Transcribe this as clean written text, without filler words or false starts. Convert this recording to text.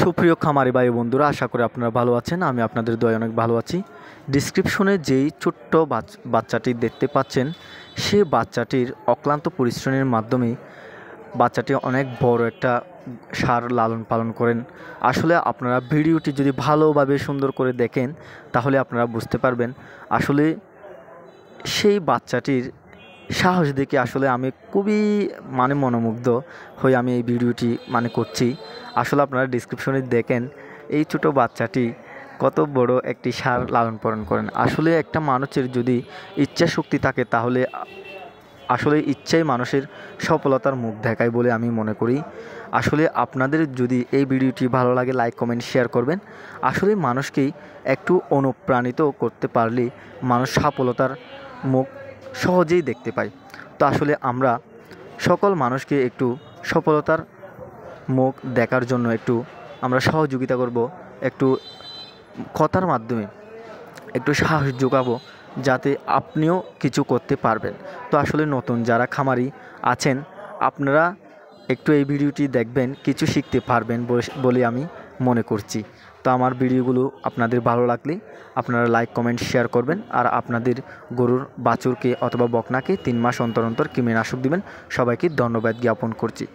সুপ্রিয় খামারি ভাই বন্ধুরা, আশা করি আপনারা ভালো আছেন। আমি আপনাদের দয়ায় অনেক ভালো আছি। ডিসক্রিপশনে যেই ছোট্ট বাচ্চাটি দেখতে পাচ্ছেন, সেই বাচ্চাটির অক্লান্ত পরিশ্রমের মাধ্যমে বাচ্চাটি অনেক বড় একটা ষাঁড় লালন পালন করেন। আসলে আপনারা ভিডিওটি যদি ভালোভাবে সুন্দর করে দেখেন তাহলে আপনারা বুঝতে পারবেন আসলে সেই বাচ্চাটির সাহস দেখে আসলে আমি খুবই মনোমুগ্ধ হয়ে আমি এই ভিডিওটি করছি। আসলে আপনারা ডিসক্রিপশনে দেখেন এই ছোটো বাচ্চাটি কত বড় একটি ষাঁড় লালন পালন করেন। আসলে একটা মানুষের যদি ইচ্ছা শক্তি থাকে তাহলে আসলে ইচ্ছাই মানুষের সফলতার মুখ দেখায় বলে আমি মনে করি। আসলে আপনাদের যদি এই ভিডিওটি ভালো লাগে লাইক কমেন্ট শেয়ার করবেন। আসলে মানুষকেই একটু অনুপ্রাণিত করতে পারলে মানুষ সফলতার মুখ সহজেই দেখতে পায়। তো আসলে আমরা সকল মানুষকে একটু সফলতার মুখ দেখার জন্য একটু আমরা সহযোগিতা করব, একটু কথার মাধ্যমে একটু সাহস যোগাবো যাতে আপনিও কিছু করতে পারবেন। তো আসলে নতুন যারা খামারি আছেন আপনারা একটু এই ভিডিওটি দেখবেন, কিছু শিখতে পারবেন বলে আমি মনে করছি। তো আমার ভিডিওগুলো আপনাদের ভালো লাগলে আপনারা লাইক কমেন্ট শেয়ার করবেন। আর আপনাদের গরুর বাছুরকে অথবা বকনাকে 3 মাস অন্তর অন্তর কৃমিনাশক দিবেন। সবাইকে ধন্যবাদ জ্ঞাপন করছি।